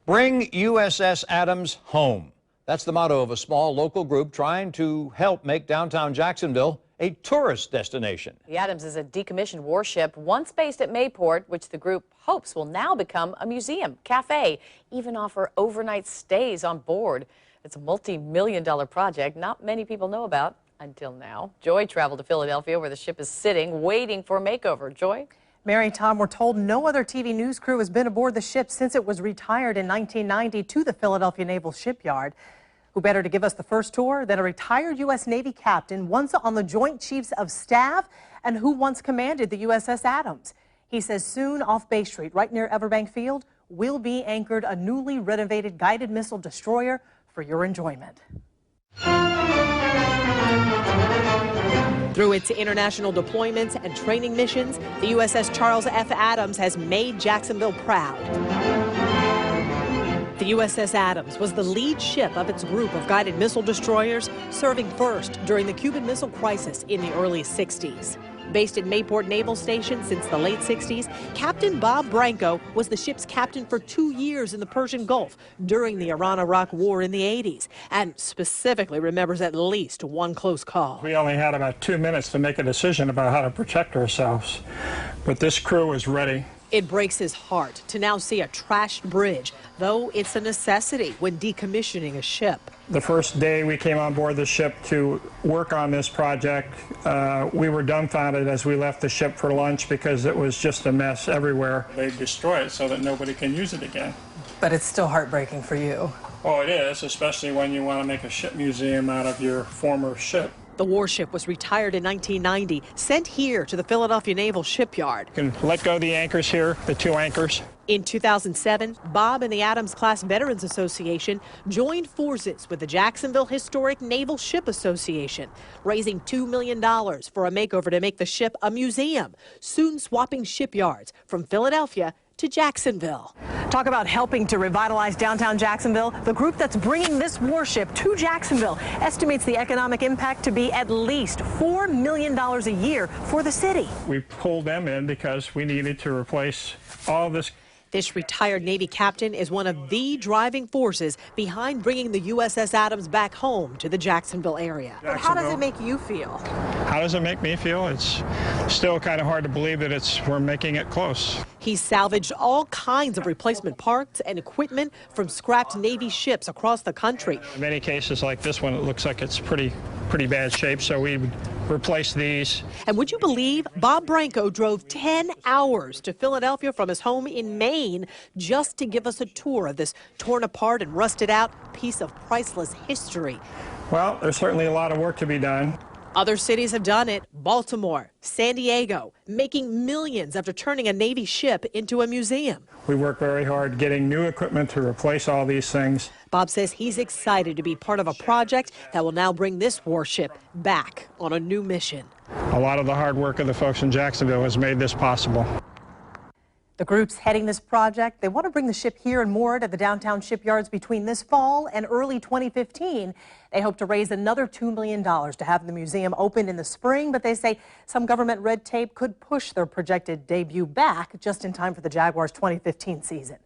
Bring USS Adams home. That's the motto of a small local group trying to help make downtown Jacksonville a tourist destination. The Adams is a decommissioned warship once based at Mayport, which the group hopes will now become a museum, cafe, even offer overnight stays on board. It's a multi-million-dollar project not many people know about until now. Joy traveled to Philadelphia, where the ship is sitting, waiting for a makeover. Joy? Mary, Tom, we're told no other TV news crew has been aboard the ship since it was retired in 1990 to the Philadelphia Naval Shipyard. Who better to give us the first tour than a retired U.S. Navy captain, once on the Joint Chiefs of Staff, and who once commanded the USS Adams. He says soon off Bay Street, right near Everbank Field, will be anchored a newly renovated guided missile destroyer for your enjoyment. Through its international deployments and training missions, the USS Charles F. Adams has made Jacksonville proud. The USS Adams was the lead ship of its group of guided missile destroyers, serving first during the Cuban Missile Crisis in the early 60s. Based at Mayport Naval Station since the late 60s, Captain Bob Branco was the ship's captain for 2 years in the Persian Gulf during the Iran-Iraq War in the 80s, and specifically remembers at least one close call. We only had about 2 minutes to make a decision about how to protect ourselves, but this crew was ready. It breaks his heart to now see a trashed bridge, though it's a necessity when decommissioning a ship. The first day we came on board the ship to work on this project, we were dumbfounded as we left the ship for lunch because it was just a mess everywhere. They destroy it so that nobody can use it again. But it's still heartbreaking for you. Oh, it is, especially when you want to make a ship museum out of your former ship. The warship was retired in 1990, sent here to the Philadelphia Naval Shipyard. You can let go the anchors here, the 2 anchors. In 2007, Bob and the Adams Class Veterans Association joined forces with the Jacksonville Historic Naval Ship Association, raising $2 million for a makeover to make the ship a museum, soon swapping shipyards from Philadelphia to Jacksonville. Talk about helping to revitalize downtown Jacksonville. The group that's bringing this warship to Jacksonville estimates the economic impact to be at least $4 million a year for the city. We pulled them in because we needed to replace all this. This retired Navy captain is one of the driving forces behind bringing the USS Adams back home to the Jacksonville area. But how does it make you feel? How does it make me feel? It's still kind of hard to believe that we're making it close. He salvaged all kinds of replacement parts and equipment from scrapped Navy ships across the country. In many cases like this one, it looks like it's pretty bad shape, so we would replace these. And would you believe Bob Branco drove 10 hours to Philadelphia from his home in Maine just to give us a tour of this torn apart and rusted out piece of priceless history? Well, there's certainly a lot of work to be done. Other cities have done it. Baltimore, San Diego, making millions after turning a Navy ship into a museum. We work very hard getting new equipment to replace all these things. Bob says he's excited to be part of a project that will now bring this warship back on a new mission. A lot of the hard work of the folks in Jacksonville has made this possible. The group's heading this project. They want to bring the ship here and moor it at the downtown shipyards between this fall and early 2015. They hope to raise another $2 million to have the museum open in the spring, but they say some government red tape could push their projected debut back just in time for the Jaguars' 2015 season.